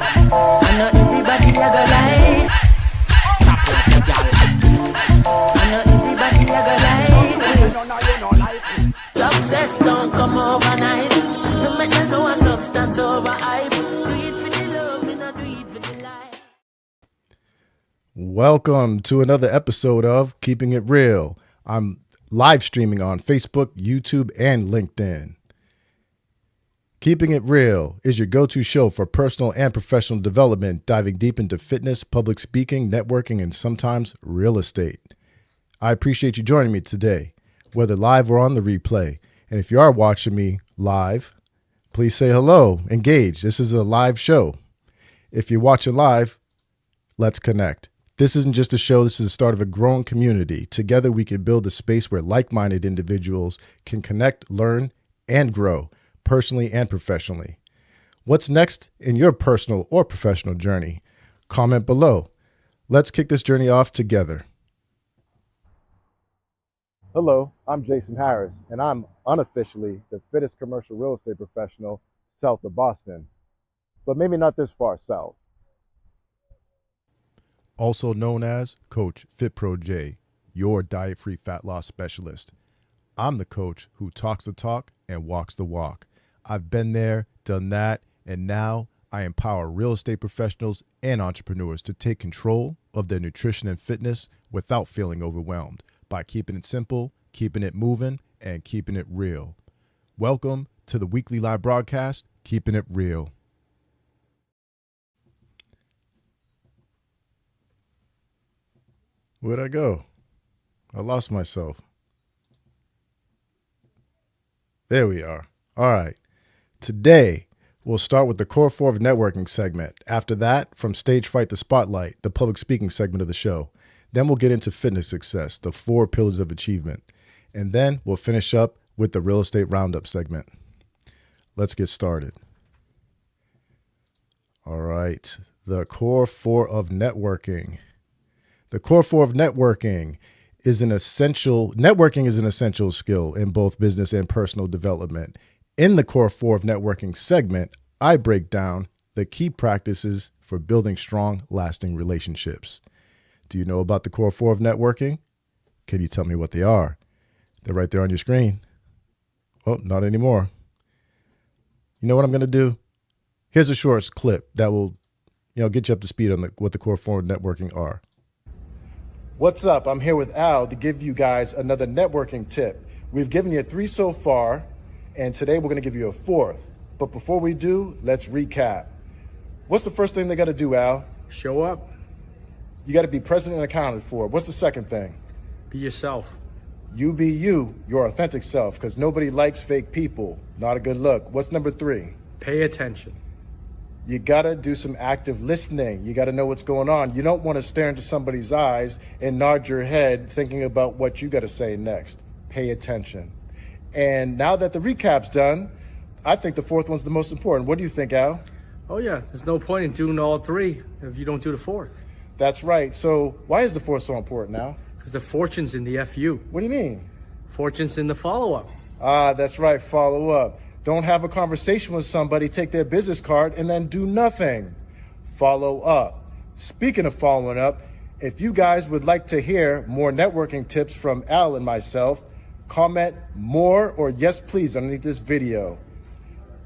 I know everybody a go lie. I know everybody a go lie. Success don't come overnight. No matter no a substance over hype. Do it for the love, me not do it for the life. Welcome to another episode of Keeping It Real. I'm live streaming on Facebook, YouTube, and LinkedIn. Keeping It Real is your go-to show for personal and professional development, diving deep into fitness, public speaking, networking, and sometimes real estate. I appreciate you joining me today, whether live or on the replay. And if you are watching me live, please say hello, engage. This is a live show. If you're watching live, let's connect. This isn't just a show. This is the start of a growing community. Together, we can build a space where like-minded individuals can connect, learn, and grow personally and professionally. What's next in your personal or professional journey? Comment below. Let's kick this journey off together. Hello, I'm Jason Harris, and I'm unofficially the fittest commercial real estate professional south of Boston, but maybe not this far south. Also known as Coach FitPro J, your diet-free fat loss specialist. I'm the coach who talks the talk and walks the walk. I've been there, done that, and now I empower real estate professionals and entrepreneurs to take control of their nutrition and fitness without feeling overwhelmed by keeping it simple, keeping it moving, and keeping it real. Welcome to the weekly live broadcast, Keeping It Real. Where'd I go? I lost myself. There we are. All right. Today, we'll start with the Core 4 of Networking segment. After that, from Stage Fright to Spotlight, the public speaking segment of the show. Then we'll get into fitness success, the 4 pillars of achievement. And then we'll finish up with the real estate roundup segment. Let's get started. All right. The Core 4 of Networking. The Core 4 of networking is an essential skill in both business and personal development. In the Core 4 of Networking segment, I break down the key practices for building strong, lasting relationships. Do you know about the Core 4 of Networking? Can you tell me what they are? They're right there on your screen. Oh, not anymore. You know what I'm going to do? Here's a short clip that will, get you up to speed on what the Core 4 of Networking are. What's up? I'm here with Al to give you guys another networking tip. We've given you 3 so far, and today we're going to give you a 4th. But before we do, let's recap. What's the first thing they got to do, Al? Show up. You got to be present and accounted for. What's the second thing? Be yourself. You be you, your authentic self, because nobody likes fake people. Not a good look. What's number 3? Pay attention. You got to do some active listening. You got to know what's going on. You don't want to stare into somebody's eyes and nod your head thinking about what you got to say next. Pay attention. And now that the recap's done, I think the 4th one's the most important. What do you think, Al? Oh yeah, there's no point in doing all 3 if you don't do the 4th. That's right. So why is the 4th so important now? Because the fortune's in the FU. What do you mean? Fortune's in the follow-up. Ah, that's right, follow up. Don't have a conversation with somebody, take their business card, and then do nothing. Follow up. Speaking of following up, if you guys would like to hear more networking tips from Al and myself, comment more or yes, please underneath this video.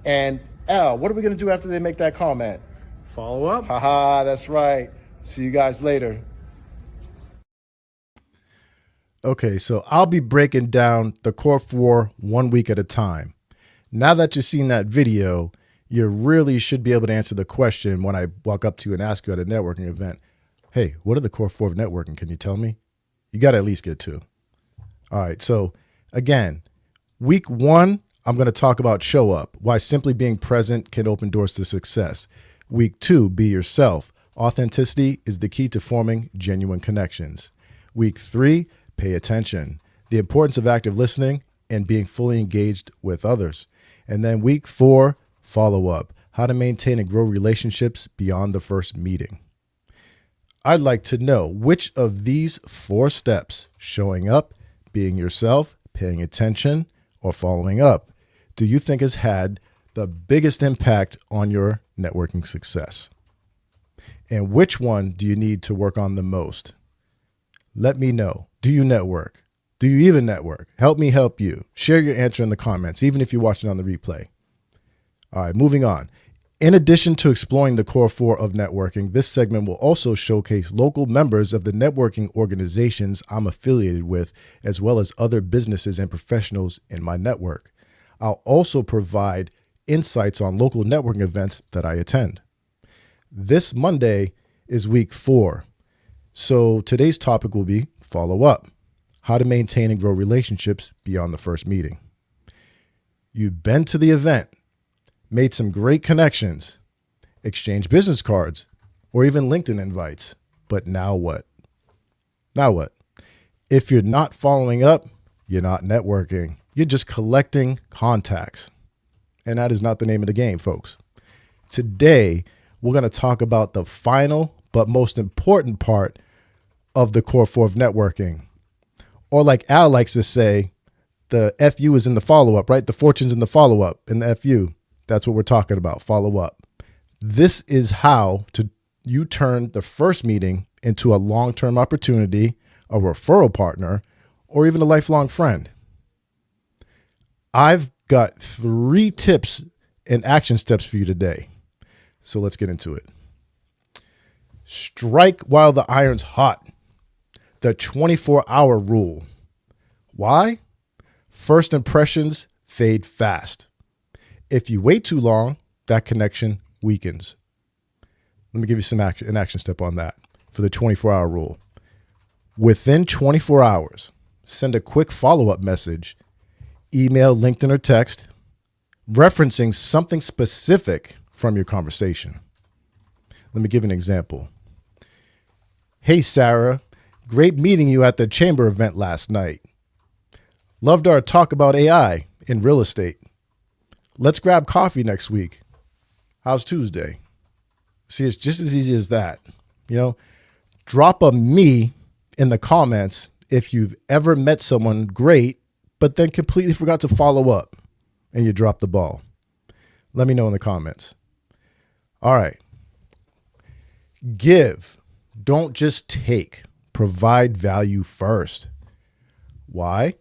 And Al, what are we going to do after they make that comment? Follow up. Haha, that's right. See you guys later. Okay, so I'll be breaking down the Core 4 1 week at a time. Now that you've seen that video, you really should be able to answer the question when I walk up to you and ask you at a networking event, hey, what are the Core 4 of networking? Can you tell me? You got to at least get 2. All right, so again, week 1, I'm going to talk about show up, why simply being present can open doors to success. Week 2, be yourself. Authenticity is the key to forming genuine connections. Week 3, pay attention. The importance of active listening and being fully engaged with others. And then week 4, follow up, how to maintain and grow relationships beyond the first meeting. I'd like to know which of these 4 steps, showing up, being yourself, paying attention, or following up, do you think has had the biggest impact on your networking success? And which one do you need to work on the most? Let me know. Do you network? Do you even network? Help me help you. Share your answer in the comments, even if you're watching on the replay. All right, moving on. In addition to exploring the core 4 of networking, this segment will also showcase local members of the networking organizations I'm affiliated with, as well as other businesses and professionals in my network. I'll also provide insights on local networking events that I attend. This Monday is week 4. So today's topic will be follow up, how to maintain and grow relationships beyond the first meeting. You've been to the event, made some great connections, exchanged business cards, or even LinkedIn invites. But now what? Now what? If you're not following up, you're not networking. You're just collecting contacts. And that is not the name of the game, folks. Today, we're going to talk about the final but most important part of the core 4 of networking. Or like Al likes to say, the FU is in the follow-up, right? The fortune's in the follow-up, in the FU. That's what we're talking about, follow-up. This is how you turn the first meeting into a long-term opportunity, a referral partner, or even a lifelong friend. I've got 3 tips and action steps for you today. So let's get into it. Strike while the iron's hot. The 24-hour rule. Why? First impressions fade fast. If you wait too long, that connection weakens. Let me give you an action step on that for the 24-hour rule. Within 24 hours, send a quick follow-up message, email, LinkedIn, or text, referencing something specific from your conversation. Let me give an example. Hey, Sarah, great meeting you at the chamber event last night. Loved our talk about AI in real estate. Let's grab coffee next week. How's Tuesday? See, it's just as easy as that. Drop a me in the comments if you've ever met someone great, but then completely forgot to follow up and you dropped the ball. Let me know in the comments. All right. Give. Don't just take. Provide value first. Why?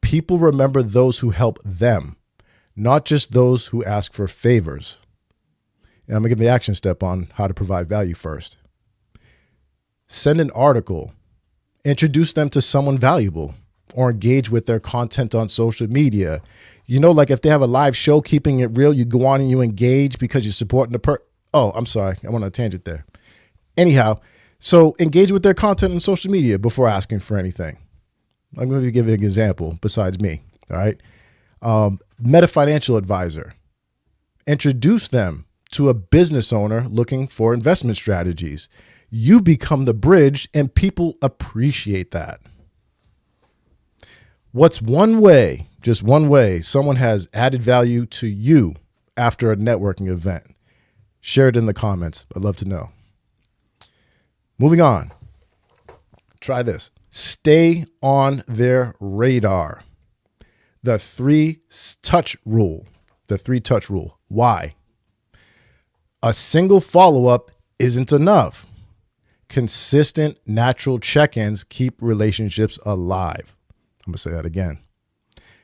People remember those who help them, not just those who ask for favors. And I'm going to give the action step on how to provide value first. Send an article. Introduce them to someone valuable or engage with their content on social media. Like if they have a live show, Keeping It Real, you go on and you engage because you're supporting the Oh, I'm sorry. I went on a tangent there. Anyhow, so engage with their content on social media before asking for anything. I'm going to give you an example besides me. All right. Meta financial advisor. Introduce them to a business owner looking for investment strategies. You become the bridge and people appreciate that. What's one way, just one way, someone has added value to you after a networking event? Share it in the comments. I'd love to know. Moving on. Try this. Stay on their radar. The 3-touch rule. The 3-touch rule. Why? A single follow-up isn't enough. Consistent, natural check-ins keep relationships alive. I'm going to say that again.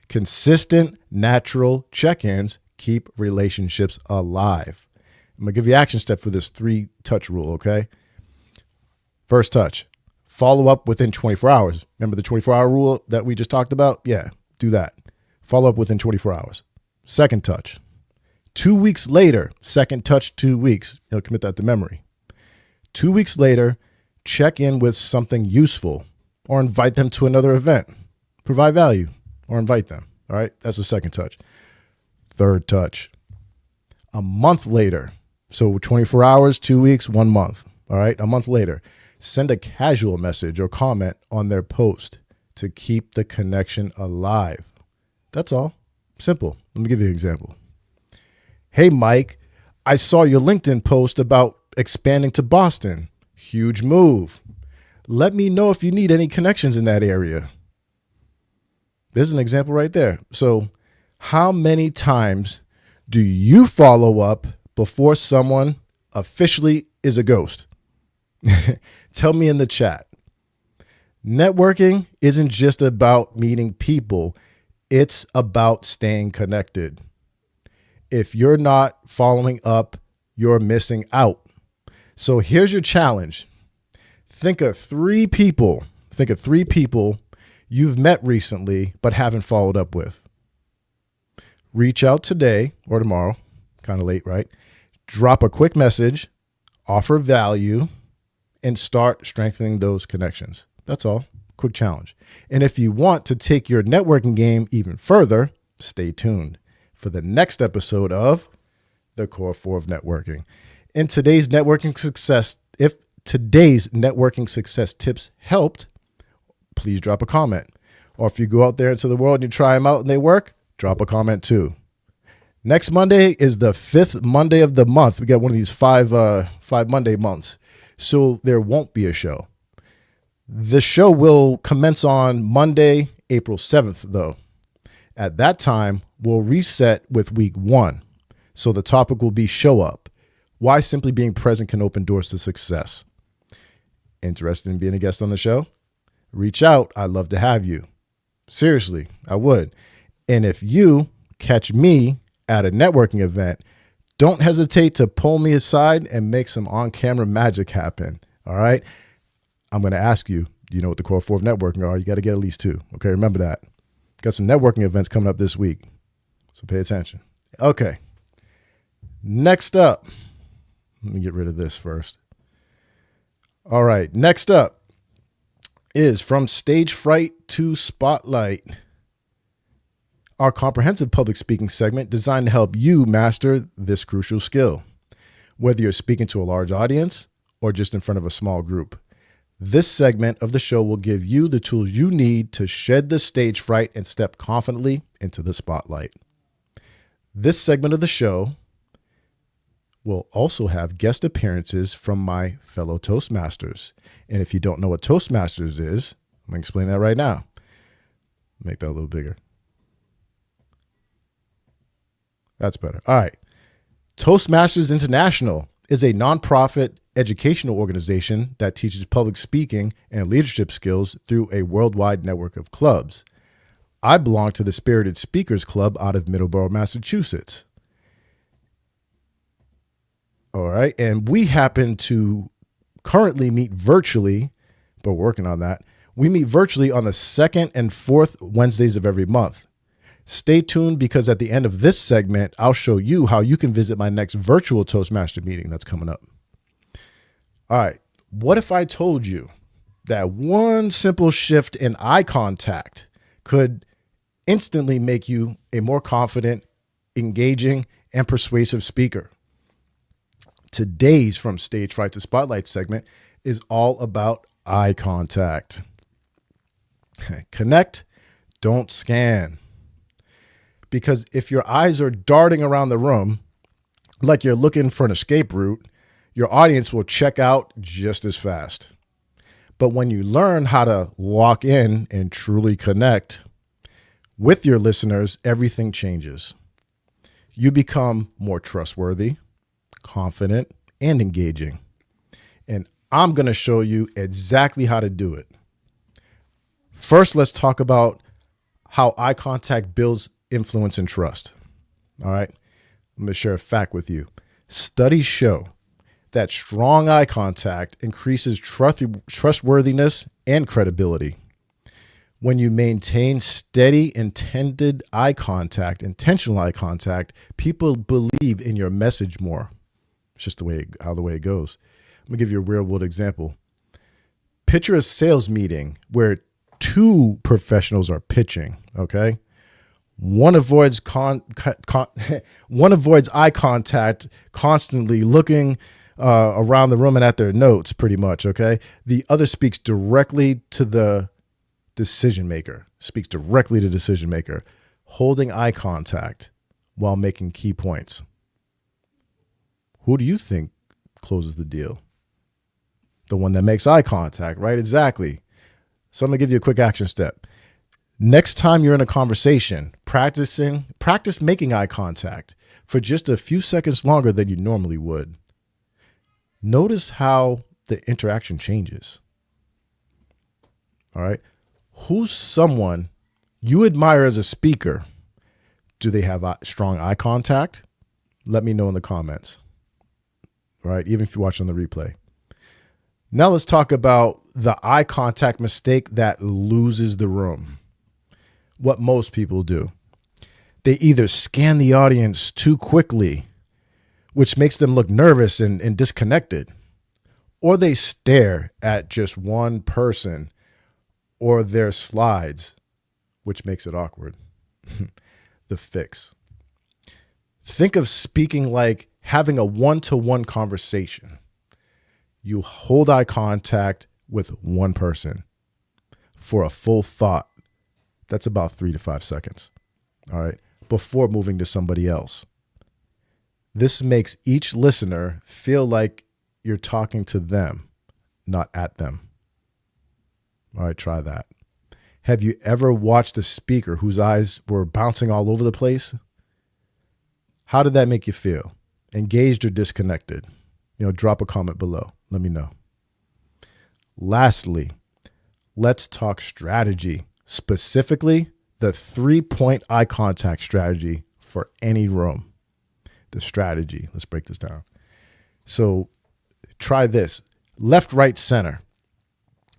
Consistent, natural check-ins keep relationships alive. I'm going to give you action step for this 3-touch rule, okay? First touch, follow up within 24 hours. Remember the 24-hour rule that we just talked about? Yeah, do that. Follow up within 24 hours. Second touch, 2 weeks later, second touch, 2 weeks. Commit that to memory. 2 weeks later, check in with something useful or invite them to another event. Provide value or invite them. All right, that's the second touch. Third touch, a month later. So 24 hours, 2 weeks, 1 month. All right, a month later, send a casual message or comment on their post to keep the connection alive. That's all. Simple. Let me give you an example. Hey, Mike, I saw your LinkedIn post about expanding to Boston. Huge move. Let me know if you need any connections in that area. There's an example right there. So how many times do you follow up before someone officially is a ghost? Tell me in the chat. Networking isn't just about meeting people. It's about staying connected. If you're not following up, you're missing out. So here's your challenge. Think of three people you've met recently but haven't followed up with. Reach out today or tomorrow, kind of late, right? Drop a quick message, offer value, and start strengthening those connections. That's all. Quick challenge. And if you want to take your networking game even further, stay tuned for the next episode of The Core 4 of Networking. In today's networking success, if today's networking success tips helped, please drop a comment. Or if you go out there into the world and you try them out and they work, drop a comment too. Next Monday is the 5th Monday of the month. We got one of these five Monday months. So there won't be a show. The show will commence on Monday, April 7th, though. At that time, we'll reset with week 1. So the topic will be show up. Why simply being present can open doors to success. Interested in being a guest on the show? Reach out. I'd love to have you. Seriously, I would. And if you catch me at a networking event, don't hesitate to pull me aside and make some on-camera magic happen. All right? I'm going to ask you, do you know what the core 4 of networking are? You got to get at least 2. Okay, remember that. Got some networking events coming up this week, so pay attention. Okay. Next up, let me get rid of this first. All right, next up is From Stage Fright to Spotlight, our comprehensive public speaking segment designed to help you master this crucial skill. Whether you're speaking to a large audience or just in front of a small group, this segment of the show will give you the tools you need to shed the stage fright and step confidently into the spotlight. This segment of the show will also have guest appearances from my fellow Toastmasters. And if you don't know what Toastmasters is, I'm going to explain that right now. Make that a little bigger. That's better. All right. Toastmasters International is a nonprofit educational organization that teaches public speaking and leadership skills through a worldwide network of clubs. I belong to the Spirited Speakers Club out of Middleborough, Massachusetts. All right. And we happen to currently meet virtually, but we're working on that. We meet virtually on the 2nd and 4th Wednesdays of every month. Stay tuned because at the end of this segment, I'll show you how you can visit my next virtual Toastmaster meeting that's coming up. All right. What if I told you that one simple shift in eye contact could instantly make you a more confident, engaging, and persuasive speaker? Today's From Stage Fright to Spotlight segment is all about eye contact. Connect, don't scan. Because if your eyes are darting around the room like you're looking for an escape route, your audience will check out just as fast. But when you learn how to lock in and truly connect with your listeners, everything changes. You become more trustworthy, confident, and engaging. And I'm going to show you exactly how to do it. First, let's talk about how eye contact builds influence and trust. All right. I'm going to share a fact with you. Studies show that strong eye contact increases trustworthiness and credibility. When you maintain steady, intentional eye contact, people believe in your message more. It's just the way it goes. I'm going to give you a real world example. Picture a sales meeting where 2 professionals are pitching, okay? One avoids eye contact, constantly looking around the room and at their notes, pretty much, okay? The other speaks directly to the decision maker, holding eye contact while making key points. Who do you think closes the deal? The one that makes eye contact, right? Exactly. So I'm going to give you a quick action step. Next time you're in a conversation, practice making eye contact for just a few seconds longer than you normally would. Notice how the interaction changes. All right. Who's someone you admire as a speaker? Do they have strong eye contact? Let me know in the comments. All right. Even if you watch on the replay. Now let's talk about the eye contact mistake that loses the room. What most people do. They either scan the audience too quickly, which makes them look nervous and disconnected, or they stare at just one person or their slides, which makes it awkward. The fix. Think of speaking like having a one-to-one conversation. You hold eye contact with one person for a full thought. That's about 3 to 5 seconds. All right. Before moving to somebody else. This makes each listener feel like you're talking to them, not at them. All right, try that. Have you ever watched a speaker whose eyes were bouncing all over the place? How did that make you feel? Engaged or disconnected? Drop a comment below. Let me know. Lastly, let's talk strategy, specifically the 3-point eye contact strategy for any room. The strategy. Let's break this down. So try this. Left, right, center.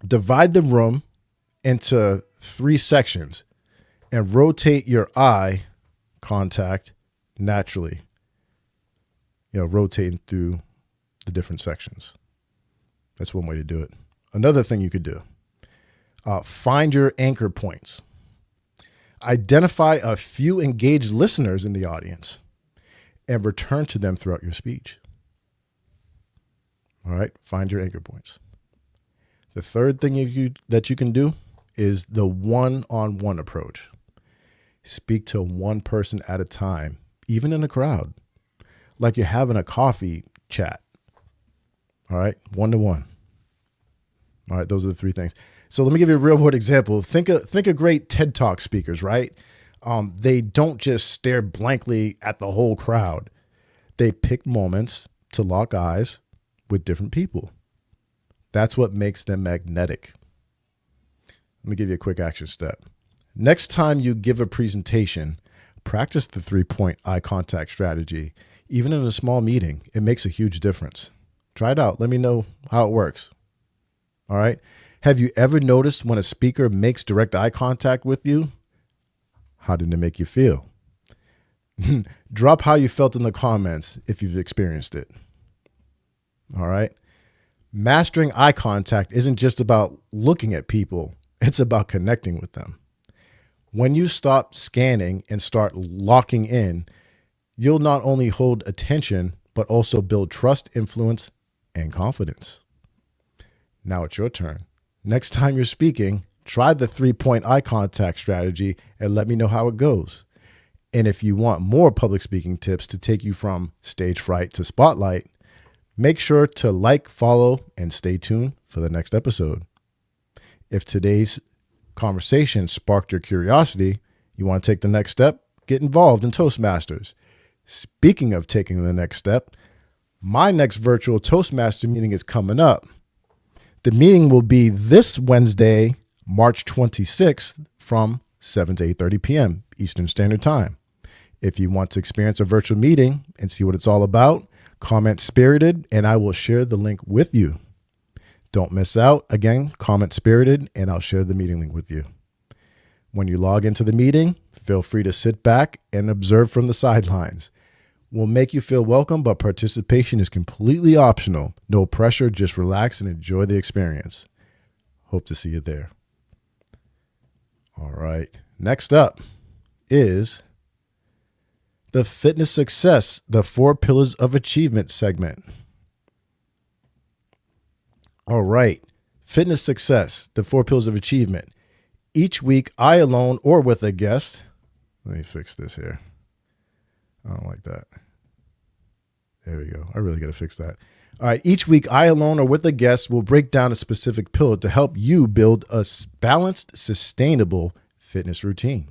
Divide the room into 3 sections and rotate your eye contact naturally. Rotating through the different sections. That's one way to do it. Another thing you could do, find your anchor points. Identify a few engaged listeners in the audience and return to them throughout your speech. All right, find your anchor points. The third thing that you can do is the one-on-one approach. Speak to one person at a time, even in a crowd, like you're having a coffee chat. All right, one-to-one. All right, those are the 3 things. So let me give you a real world example. Think of great TED Talk speakers, right? They don't just stare blankly at the whole crowd. They pick moments to lock eyes with different people. That's what makes them magnetic. Let me give you a quick action step. Next time you give a presentation, practice the 3-point eye contact strategy. Even in a small meeting, it makes a huge difference. Try it out. Let me know how it works. All right. Have you ever noticed when a speaker makes direct eye contact with you? How did it make you feel? Drop how you felt in the comments if you've experienced it. All right. Mastering eye contact isn't just about looking at people. It's about connecting with them. When you stop scanning and start locking in, you'll not only hold attention, but also build trust, influence, and confidence. Now it's your turn. Next time you're speaking, try the 3-point eye contact strategy and let me know how it goes. And if you want more public speaking tips to take you from stage fright to spotlight, make sure to like, follow, and stay tuned for the next episode. If today's conversation sparked your curiosity, you want to take the next step, get involved in Toastmasters. Speaking of taking the next step, my next virtual Toastmaster meeting is coming up. The meeting will be this Wednesday, March 26th from 7 to 8:30 p.m. Eastern Standard Time. If you want to experience a virtual meeting and see what it's all about, comment Spirited and I will share the link with you. Don't miss out. Again, comment Spirited and I'll share the meeting link with you. When you log into the meeting, feel free to sit back and observe from the sidelines. We'll make you feel welcome, but participation is completely optional. No pressure, just relax and enjoy the experience. Hope to see you there. All right. Next up is the Fitness Success, the 4 Pillars of Achievement segment. All right. Fitness Success, the 4 Pillars of Achievement. Each week, I alone or with a guest. Let me fix this here. I don't like that. There we go. I really got to fix that. All right. Each week, I alone or with a guest will break down a specific pillar to help you build a balanced, sustainable fitness routine.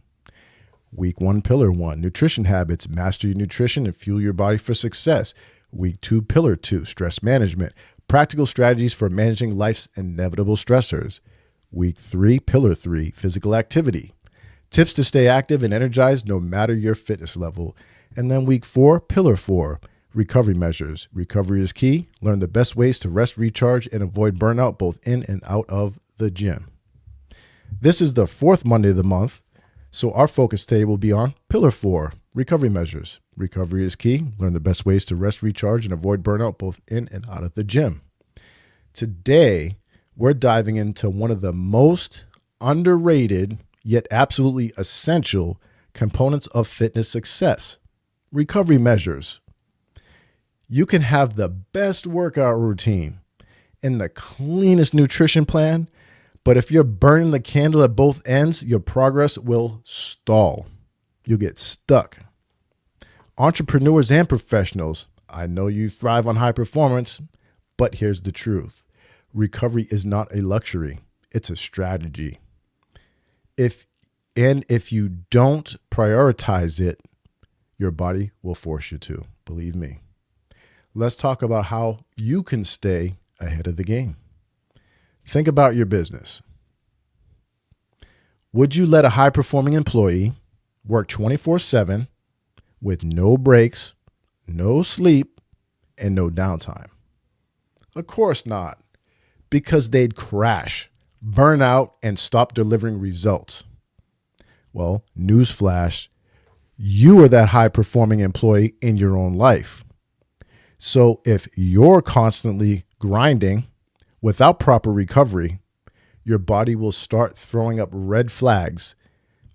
Week 1, Pillar 1, nutrition habits. Master your nutrition and fuel your body for success. Week 2, Pillar 2, Stress Management, Practical Strategies for Managing Life's Inevitable Stressors. Week 3, Pillar 3, Physical Activity, Tips to stay active and energized no matter your fitness level. And then week 4, Pillar 4, Recovery Measures. Recovery is key. Learn the best ways to rest, recharge, and avoid burnout both in and out of the gym. This is the 4th Monday of the month, so our focus today will be on Pillar 4, Recovery Measures. Recovery is key. Learn the best ways to rest, recharge, and avoid burnout both in and out of the gym. Today, we're diving into one of the most underrated yet absolutely essential components of fitness success: recovery measures. You can have the best workout routine and the cleanest nutrition plan, but if you're burning the candle at both ends, your progress will stall. You'll get stuck. Entrepreneurs and professionals, I know you thrive on high performance, but here's the truth. Recovery is not a luxury. It's a strategy. If you don't prioritize it, your body will force you to, believe me. Let's talk about how you can stay ahead of the game. Think about your business. Would you let a high-performing employee work 24/7 with no breaks, no sleep, and no downtime? Of course not, because they'd crash, burn out, and stop delivering results. Well, newsflash, you are that high-performing employee in your own life. So if you're constantly grinding without proper recovery, your body will start throwing up red flags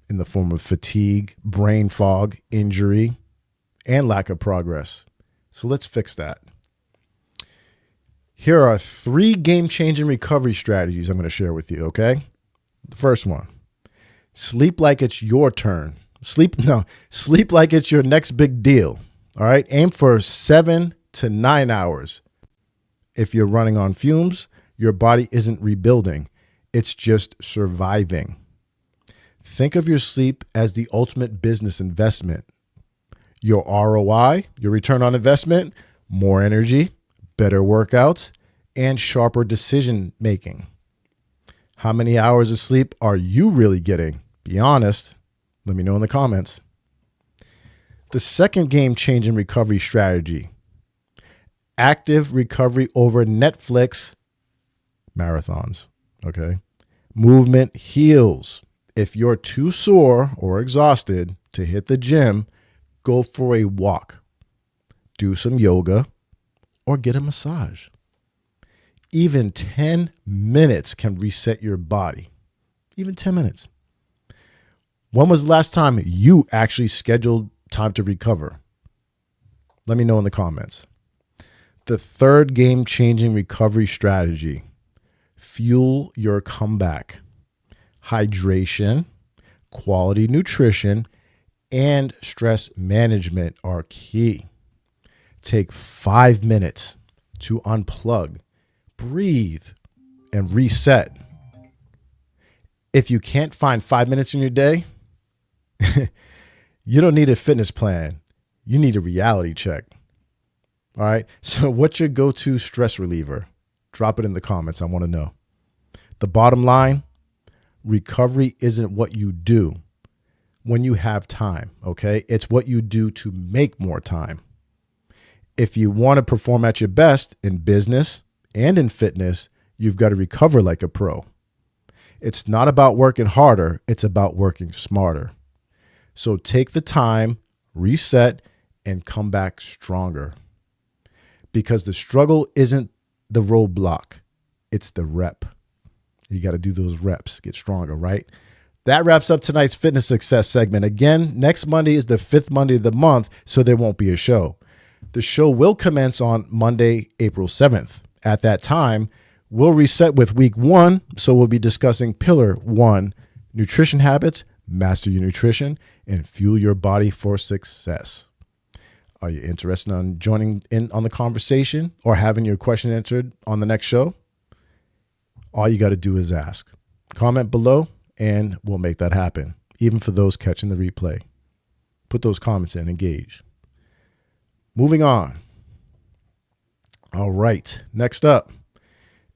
in the form of fatigue, brain fog, injury, and lack of progress. So let's fix that. Here are 3 game-changing recovery strategies I'm going to share with you, okay? The first one, sleep like it's your turn. Sleep like it's your next big deal, all right? Aim for 7 to 9 hours. If you're running on fumes, your body isn't rebuilding. It's just surviving. Think of your sleep as the ultimate business investment. Your ROI, your return on investment, more energy, better workouts, and sharper decision making. How many hours of sleep are you really getting? Be honest. Let me know in the comments. The second game-changing recovery strategy: active recovery over Netflix marathons. Okay. Movement heals. If you're too sore or exhausted to hit the gym, go for a walk, do some yoga, or get a massage. Even 10 minutes can reset your body. Even 10 minutes. When was the last time you actually scheduled time to recover? Let me know in the comments. The third game-changing recovery strategy: fuel your comeback. Hydration, quality nutrition, and stress management are key. Take 5 minutes to unplug, breathe, and reset. If you can't find 5 minutes in your day, you don't need a fitness plan. You need a reality check. All right. So what's your go-to stress reliever? Drop it in the comments. I want to know. The bottom line, recovery isn't what you do when you have time. Okay. It's what you do to make more time. If you want to perform at your best in business and in fitness, you've got to recover like a pro. It's not about working harder. It's about working smarter. So take the time, reset, and come back stronger. Because the struggle isn't the roadblock. It's the rep. You got to do those reps, get stronger, right? That wraps up tonight's fitness success segment. Again, next Monday is the 5th Monday of the month, so there won't be a show. The show will commence on Monday, April 7th. At that time, we'll reset with week 1, so we'll be discussing Pillar 1, nutrition habits, master your nutrition, and fuel your body for success. Are you interested in joining in on the conversation or having your question answered on the next show? All you got to do is ask. Comment below and we'll make that happen, even for those catching the replay. Put those comments in, engage. Moving on. All right. Next up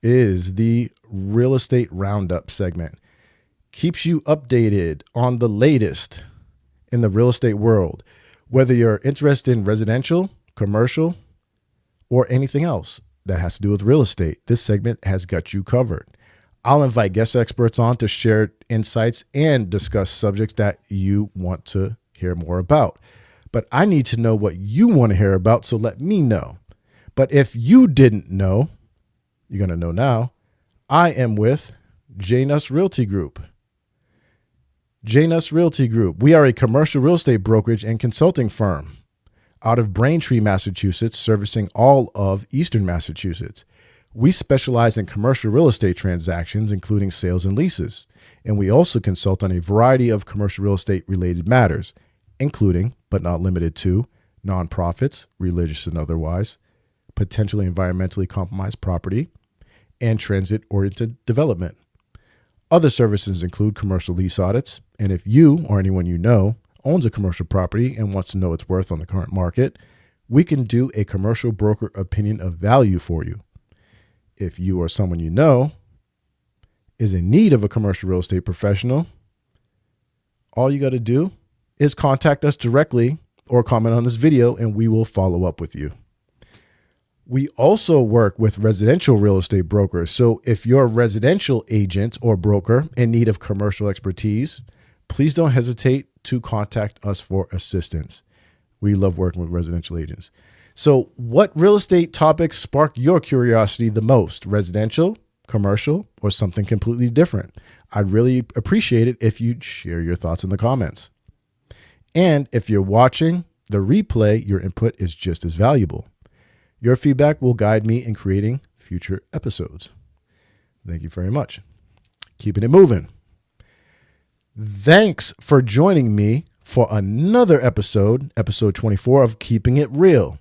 is the real estate roundup segment. Keeps you updated on the latest in the real estate world, whether you're interested in residential, commercial, or anything else that has to do with real estate. This segment has got you covered. I'll invite guest experts on to share insights and discuss subjects that you want to hear more about. But I need to know what you want to hear about, so let me know. But if you didn't know, you're going to know now. I am with Jay Nuss Realty Group. Jay Nuss Realty Group. We are a commercial real estate brokerage and consulting firm out of Braintree, Massachusetts, servicing all of Eastern Massachusetts. We specialize in commercial real estate transactions, including sales and leases. And we also consult on a variety of commercial real estate related matters, including, but not limited to, nonprofits, religious and otherwise, potentially environmentally compromised property, and transit-oriented development. Other services include commercial lease audits, and if you or anyone you know owns a commercial property and wants to know its worth on the current market, we can do a commercial broker opinion of value for you. If you or someone you know is in need of a commercial real estate professional, all you got to do is contact us directly or comment on this video and we will follow up with you. We also work with residential real estate brokers. So if you're a residential agent or broker in need of commercial expertise, please don't hesitate to contact us for assistance. We love working with residential agents. So what real estate topics spark your curiosity the most? Residential, commercial, or something completely different? I'd really appreciate it if you'd share your thoughts in the comments. And if you're watching the replay, your input is just as valuable. Your feedback will guide me in creating future episodes. Thank you very much. Keeping it moving. Thanks for joining me for another episode 24 of Keeping It Real.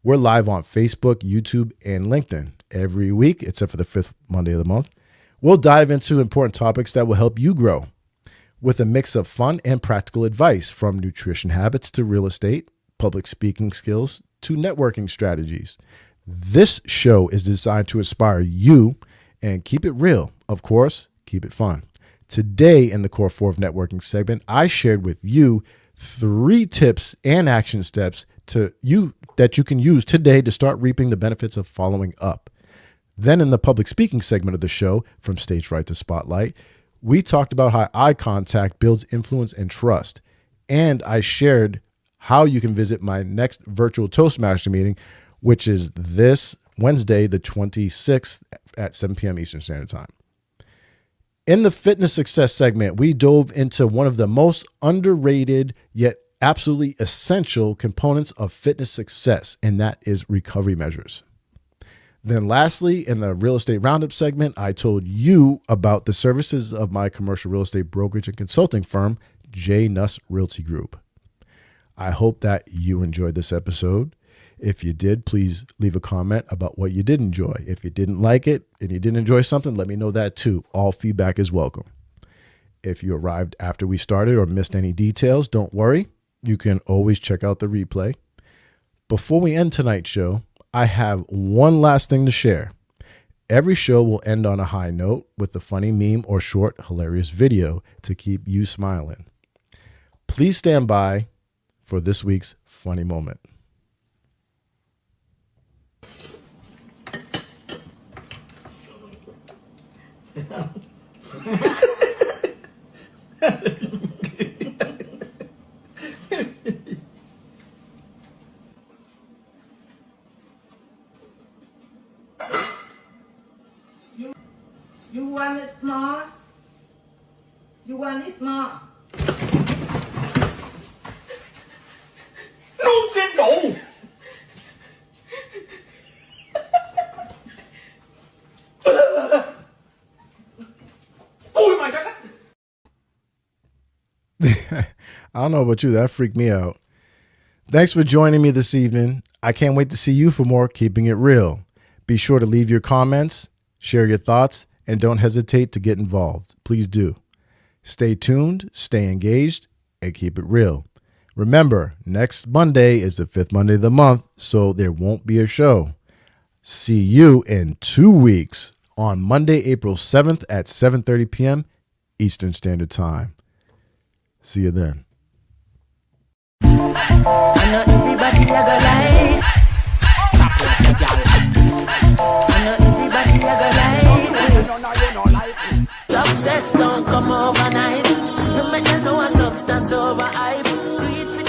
We're live on Facebook, YouTube, and LinkedIn every week, except for the 5th Monday of the month. We'll dive into important topics that will help you grow with a mix of fun and practical advice, from nutrition habits to real estate, public speaking skills, to networking strategies. This show is designed to inspire you and keep it real. Of course, keep it fun. Today in the Core 4 of Networking segment, I shared with you 3 tips and action steps that you can use today to start reaping the benefits of following up. Then in the public speaking segment of the show, from stage fright to spotlight, we talked about how eye contact builds influence and trust. And I shared how you can visit my next virtual Toastmaster meeting, which is this Wednesday, the 26th at 7 p.m. Eastern Standard Time. In the fitness success segment, we dove into one of the most underrated yet absolutely essential components of fitness success, and that is recovery measures. Then lastly, in the real estate roundup segment, I told you about the services of my commercial real estate brokerage and consulting firm, Jay Nuss Realty Group. I hope that you enjoyed this episode. If you did, please leave a comment about what you did enjoy. If you didn't like it and you didn't enjoy something, let me know that too. All feedback is welcome. If you arrived after we started or missed any details, don't worry. You can always check out the replay. Before we end tonight's show, I have one last thing to share. Every show will end on a high note with a funny meme or short, hilarious video to keep you smiling. Please stand by for this week's funny moment. You want it more? You want it more? No! Oh my God! I don't know about you, that freaked me out. Thanks for joining me this evening. I can't wait to see you for more Keeping It Real. Be sure to leave your comments, share your thoughts, and don't hesitate to get involved. Please do. Stay tuned, stay engaged, and keep it real. Remember, next Monday is the 5th Monday of the month, so there won't be a show. See you in 2 weeks on Monday, April 7th at 7:30 p.m. Eastern Standard Time. See you then. I know everybody a go like. I know everybody a go like. Success don't come overnight. No matter no substance over hype. Do it for